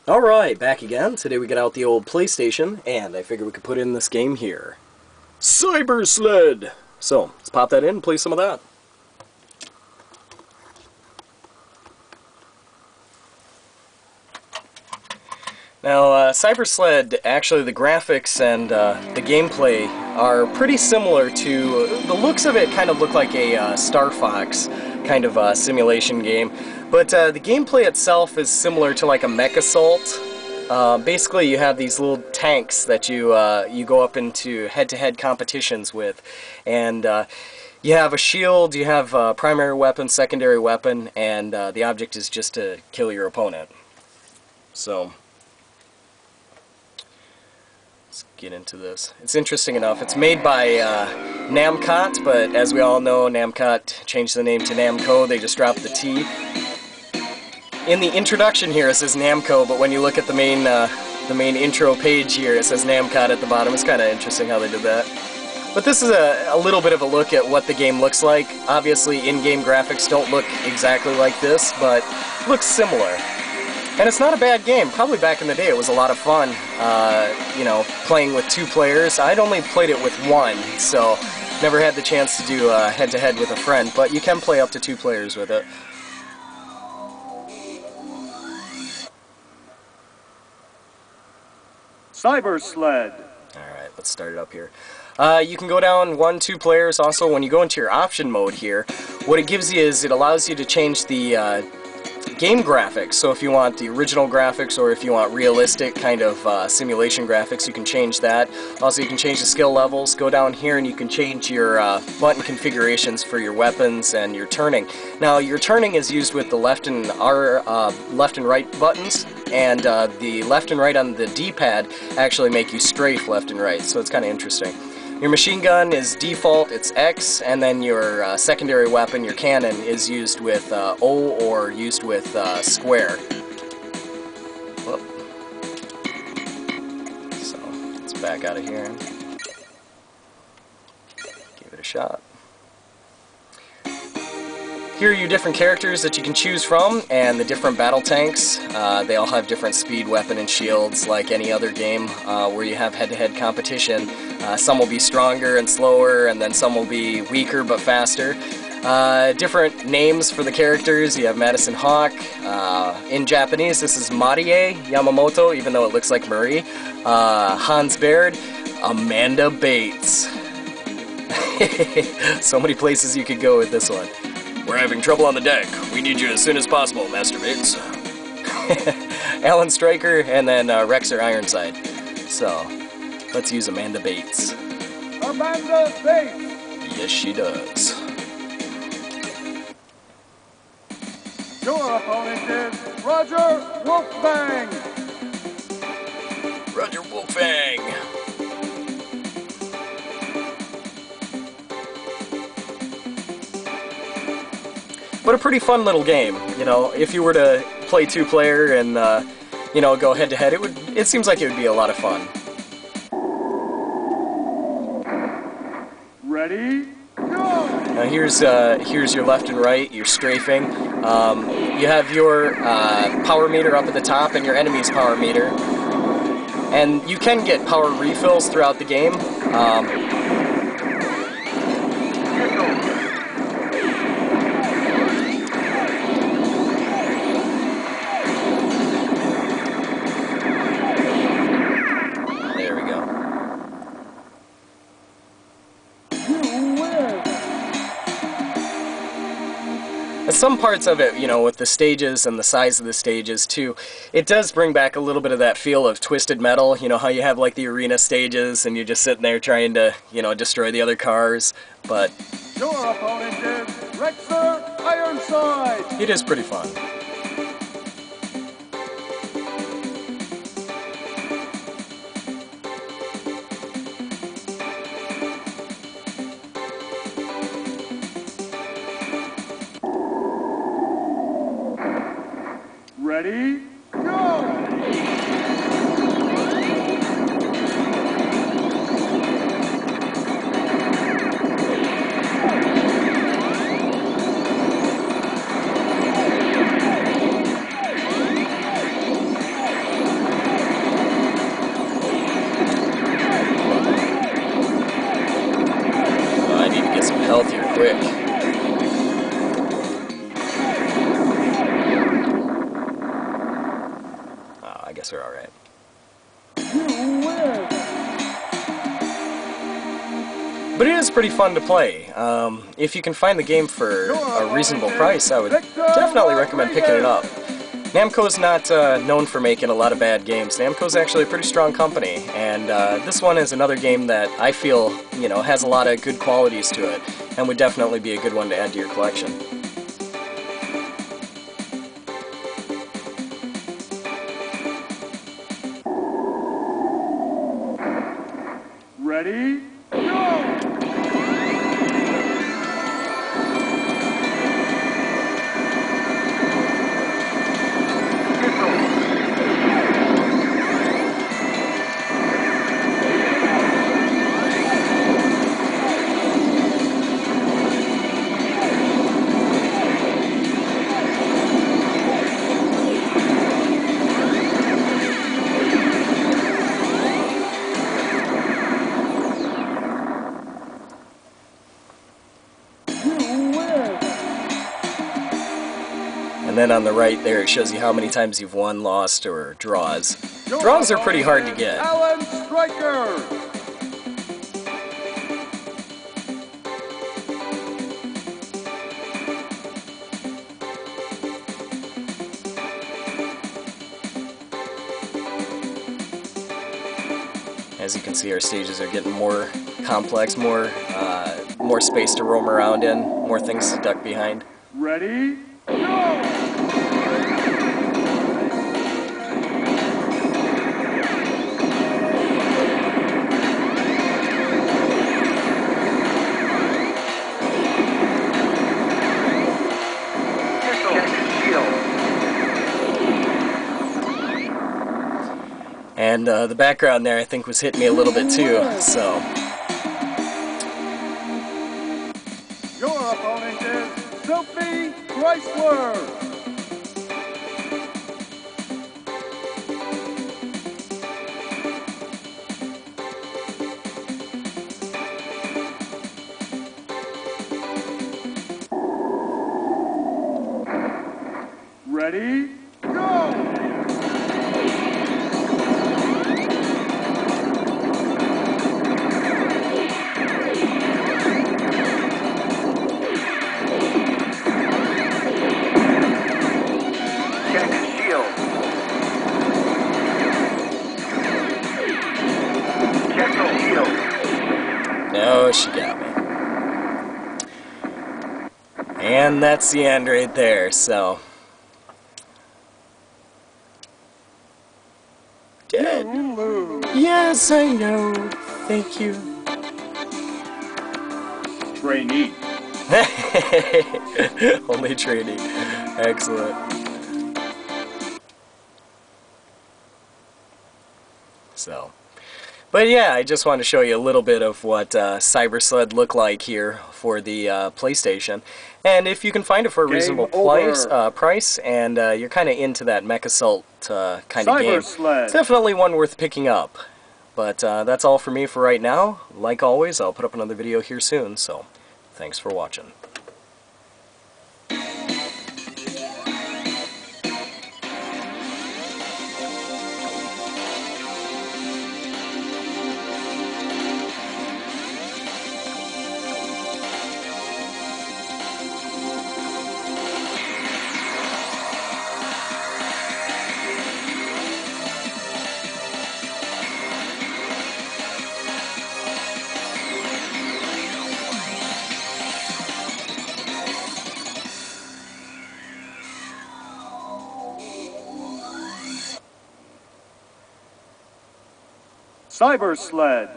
Alright, back again. Today we get out the old PlayStation, and I figured we could put in this game here. Cyber Sled! So, let's pop that in and play some of that. Now, Cyber Sled, actually the graphics and the gameplay are pretty similar to... The looks of it kind of look like a Star Fox kind of simulation game. But the gameplay itself is similar to like a mech assault. Basically, you have these little tanks that you go up into head-to-head competitions with, and you have a shield, you have a primary weapon, secondary weapon, and the object is just to kill your opponent. So, let's get into this. It's interesting enough. It's made by Namcot, but as we all know, Namcot changed the name to Namco. They just dropped the T. In the introduction here it says Namco, but when you look at the main intro page here it says Namcot at the bottom. It's kind of interesting how they did that. But this is a little bit of a look at what the game looks like. Obviously in-game graphics don't look exactly like this, but looks similar. And it's not a bad game. Probably back in the day it was a lot of fun, you know, playing with two players. I'd only played it with one, so never had the chance to do head-to-head with a friend, but you can play up to two players with it. Cyber Sled. Alright, let's start it up here. You can go down 1, 2 players. Also, when you go into your option mode here, what it gives you is it allows you to change the game graphics. So if you want the original graphics or if you want realistic kind of simulation graphics, you can change that. Also, you can change the skill levels. Go down here and you can change your button configurations for your weapons and your turning. Now, your turning is used with the left and right buttons, and the left and right on the D-pad actually make you strafe left and right, so it's kind of interesting. Your machine gun is default, it's X, and then your secondary weapon, your cannon, is used with O or used with square. Whoop. So, let's back out of here and give it a shot. Here are your different characters that you can choose from, and the different battle tanks. They all have different speed, weapon, and shields like any other game where you have head-to-head competition. Some will be stronger and slower, and then some will be weaker but faster. Different names for the characters. You have Madison Hawk. In Japanese, this is Marie Yamamoto, even though it looks like Marie. Hans Baird. Amanda Bates. So many places you could go with this one. We're having trouble on the deck. We need you as soon as possible, Master Bates. Alan Stryker, and then Rexer Ironside. So, let's use Amanda Bates. Amanda Bates! Yes, she does. Your opponent is Roger Wolfbang! Roger Wolfbang! But a pretty fun little game, you know. If you were to play two-player and, you know, go head-to-head, it seems like it would be a lot of fun. Ready, go! Now here's your left and right, your strafing. You have your power meter up at the top and your enemy's power meter. And you can get power refills throughout the game. Some parts of it, you know, with the stages and the size of the stages too, it does bring back a little bit of that feel of Twisted Metal. You know how you have like the arena stages and you're just sitting there trying to, you know, destroy the other cars, but your opponent is Rexer Ironside! It is pretty fun. Ready, go! guess are alright. You win. But it is pretty fun to play. If you can find the game for a reasonable price, I would definitely recommend picking it up. Namco's not known for making a lot of bad games. Namco's actually a pretty strong company, and this one is another game that I feel, you know, has a lot of good qualities to it, and would definitely be a good one to add to your collection. Ready? Go! And then on the right there, it shows you how many times you've won, lost, or draws. Draws are pretty hard to get. Alan Stryker. As you can see, our stages are getting more complex, more space to roam around in, more things to duck behind. Ready? Go! And the background there, I think, was hitting me a little bit too, so. Your opponent is Sophie Chrysler. Ready? Go! No, she got me. And that's the end right there, so. Dead. Yes, I know. Thank you. Trainee. Only trainee. Excellent. So. But yeah, I just wanted to show you a little bit of what Cyber Sled looked like here for the PlayStation. And if you can find it for a reasonable price, and you're kind of into that mech assault kind of game, it's definitely one worth picking up. But that's all for me for right now. Like always, I'll put up another video here soon, so thanks for watching. Cyber Sled.